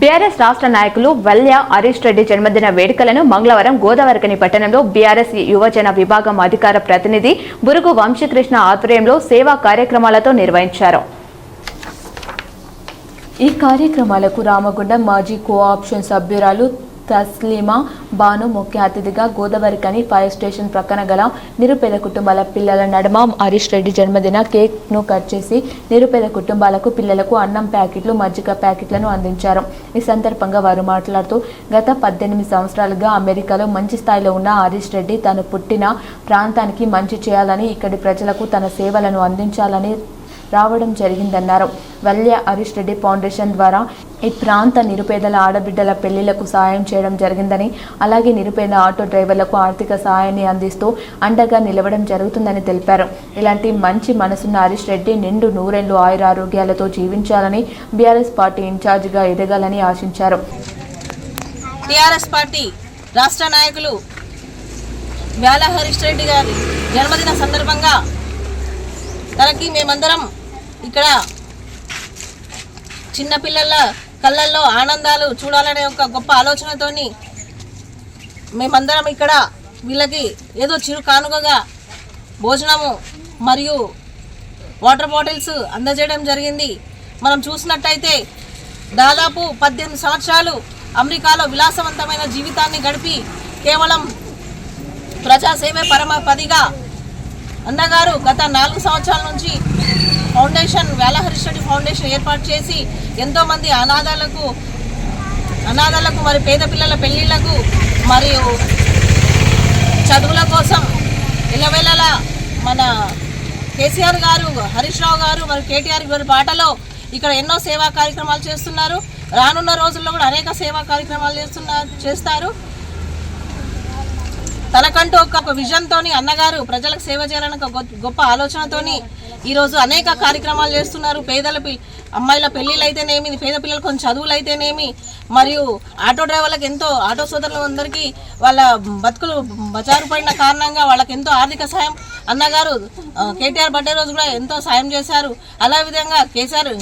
BRS రాష్ట్ర నాయకులు వల్య హరీష్ రెడ్డి జన్మదిన వేడుకలను మంగళవారం గోదావరికని పట్టణంలో బీఆర్ఎస్ యువజన విభాగం అధికార ప్రతినిధి బురుగు వంశీకృష్ణ ఆధ్వర్యంలో సేవా కార్యక్రమాలతో నిర్వహించారు. ఈ కార్యక్రమాలకు రామగుండం మాజీ కోఆప్షన్ సభ్యురాలు తస్లీమా బాను ముఖ్య అతిథిగా గోదావరికని ఫైర్ స్టేషన్ ప్రక్కన గల నిరుపేద కుటుంబాల పిల్లల నడుమ హరీష్ రెడ్డి జన్మదిన కేక్ను కట్ చేసి నిరుపేద కుటుంబాలకు పిల్లలకు అన్నం ప్యాకెట్లు మజ్జిగ ప్యాకెట్లను అందించారు. ఈ సందర్భంగా వారు మాట్లాడుతూ గత 18 సంవత్సరాలుగా అమెరికాలో మంచి స్థాయిలో ఉన్న హరీష్ రెడ్డి తను పుట్టిన ప్రాంతానికి మంచి చేయాలని, ఇక్కడి ప్రజలకు తన సేవలను అందించాలని రావడం జరిగిందన్నారు. వల్య హరీష్ రెడ్డి ఫౌండేషన్ ద్వారా ఈ ప్రాంత నిరుపేదల ఆడబిడ్డల పెళ్లిళ్లకు సహాయం చేయడం జరిగిందని, అలాగే నిరుపేద ఆటో డ్రైవర్లకు ఆర్థిక సహాయాన్ని అందిస్తూ అండగా నిలవడం జరుగుతుందని తెలిపారు. ఇలాంటి మంచి మనసున్న హరీష్ రెడ్డి నిండు నూరేళ్లు ఆయురారోగ్యాలతో జీవించాలని, బీఆర్ఎస్ పార్టీ ఇన్ఛార్జిగా ఎదగాలని ఆశించారు. టీఆర్ఎస్ పార్టీ రాష్ట్ర నాయకులు వ్యాల హరీష్ రెడ్డి గారి జన్మదిన సందర్భంగా తనకి మేమందరం ఇక్కడ చిన్నపిల్లల కళ్ళల్లో ఆనందాలు చూడాలనే ఒక గొప్ప ఆలోచనతోని మేమందరం ఇక్కడ వీళ్ళకి ఏదో చిరు కానుకగా భోజనము మరియు వాటర్ బాటిల్స్ అందజేయడం జరిగింది. మనం చూసినట్టయితే దాదాపు 18 సంవత్సరాలు అమెరికాలో విలాసవంతమైన జీవితాన్ని గడిపి కేవలం ప్రజాసేవే పరమపదిగా అన్నగారు గత 4 సంవత్సరాల నుంచి ఫౌండేషన్ వ్యాల హరీష్ రెడ్డి ఫౌండేషన్ ఏర్పాటు చేసి ఎంతోమంది అనాథలకు మరి పేద పిల్లల పెళ్లిళ్లకు మరియు చదువుల కోసం ఇలవేళలా మన కేసీఆర్ గారు, హరీష్ రావు గారు మరి కేటీఆర్ గారి బాటలో ఇక్కడ ఎన్నో సేవా కార్యక్రమాలు చేస్తున్నారు. రానున్న రోజుల్లో కూడా అనేక సేవా కార్యక్రమాలు చేస్తారు. తనకంటూ ఒక విజన్తోని అన్నగారు ప్రజలకు సేవ చేయాలని ఒక గొప్ప ఆలోచనతోని ఈరోజు అనేక కార్యక్రమాలు చేస్తున్నారు. పేదల అమ్మాయిల పెళ్ళిళ్ళు అయితేనేమి, పేద పిల్లలకు కొన్ని చదువులు అయితేనేమి, మరియు ఆటో డ్రైవర్లకు ఎంతో ఆటో సోదరులందరికీ వాళ్ళ బతుకులు బచారు పడిన కారణంగా వాళ్ళకి ఎంతో ఆర్థిక సాయం అన్నగారు కేటీఆర్ బర్త్డే రోజు కూడా ఎంతో సాయం చేశారు. అలా విధంగా కేసీఆర్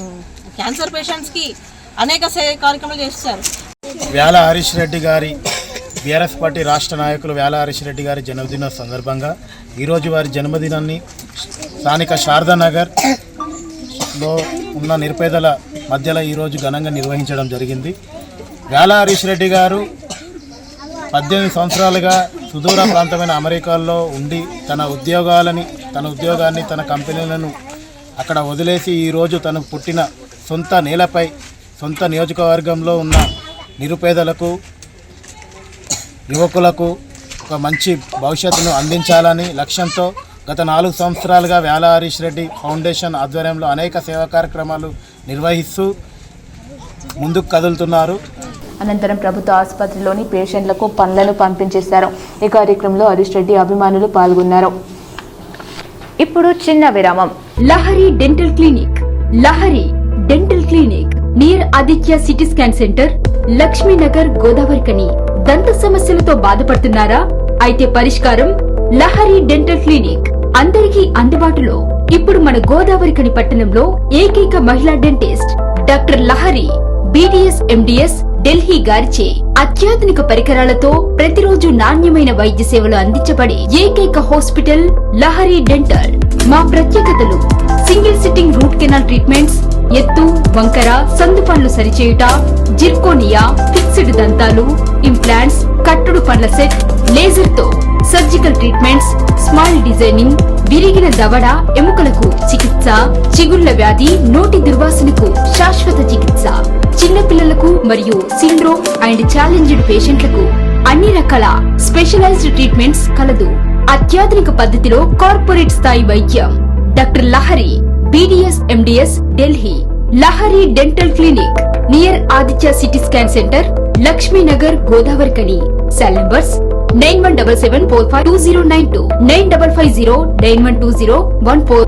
క్యాన్సర్ పేషెంట్స్కి అనేక కార్యక్రమాలు చేస్తారు. వ్యాల హరీష్ రెడ్డి గారి బీఆర్ఎస్ పార్టీ రాష్ట్ర నాయకులు వ్యాల హరీష్ రెడ్డి గారి జన్మదిన సందర్భంగా ఈరోజు వారి జన్మదినాన్ని స్థానిక శారదానగర్లో ఉన్న నిరుపేదల మధ్యలో ఈరోజు ఘనంగా నిర్వహించడం జరిగింది. వ్యాల హరీష్ రెడ్డి గారు 18 సంవత్సరాలుగా సుదూర ప్రాంతమైన అమెరికాలో ఉండి తన ఉద్యోగాన్ని తన కంపెనీలను అక్కడ వదిలేసి ఈరోజు తను పుట్టిన సొంత నేలపై సొంత నియోజకవర్గంలో ఉన్న నిరుపేదలకు, యువకులకు ఒక మంచి భవిష్యత్తును అందించాలని లక్ష్యంతో గత 4 సంవత్సరాలుగా వ్యాల హరీష్ రెడ్డి ఫౌండేషన్ ఆధ్వర్యంలో అనేక సేవా కార్యక్రమాలు నిర్వహిస్తూ ముందుకు కదులుతున్నారు. అనంతరం ప్రభుత్వ ఆసుపత్రిలోని పేషెంట్లకు పండ్లను పంపించేశారు. ఈ కార్యక్రమంలో హరీష్ రెడ్డి అభిమానులు పాల్గొన్నారు. ఇప్పుడు చిన్న విరామం. Lahari dental clinic. Lahari dental clinic near Aditya CT scan centre, Lakshmi Nagar, Godavarikhani. దంత సమస్యలతో బాధపడుతున్నారా? అయితే పరిష్కారం లహరి డెంటల్ క్లినిక్. అందరికీ అందుబాటులో. ఇప్పుడు మన గోదావరికని పట్టణంలో ఏకైక మహిళా dentist doctor Lahari BDS MDS Delhi గారిచే అత్యాధునిక పరికరాలతో ప్రతిరోజు నాణ్యమైన వైద్య సేవలు అందించబడే ఏకైక హాస్పిటల్ లహరి డెంటల్. మా ప్రత్యేకతలు: single sitting root canal treatments, ఎత్తు, వంకర, సందుపండ్లు సరిచేయుట, జిర్కోనియా, ఫిక్స్డ్ దంతాలు, ఇంప్లాంట్స్, కట్టుడు పండ్ల సెట్, లేజర్ తో సర్జికల్ ట్రీట్మెంట్స్, స్మైల్ డిజైనింగ్, విరిగిన దవడ ఎముకలకు చికిత్స, చిగుళ్ల వ్యాధి, నోటి దుర్వాసనకు శాశ్వత చికిత్స, చిన్నపిల్లలకు మరియు సిండ్రోమ్ అండ్ ఛాలెంజ్డ్ పేషెంట్లకు అన్ని రకాల స్పెషలైజ్డ్ ట్రీట్మెంట్స్ కలదు. అత్యాధునిక పద్ధతిలో కార్పొరేట్ స్థాయి వైద్యం. Doctor Lahari BDS MDS Delhi. Lahari dental clinic near Aditya CT scan centre, Lakshmi Nagar, Godavarikhani. Cell numbers 9177452092, 9550912014.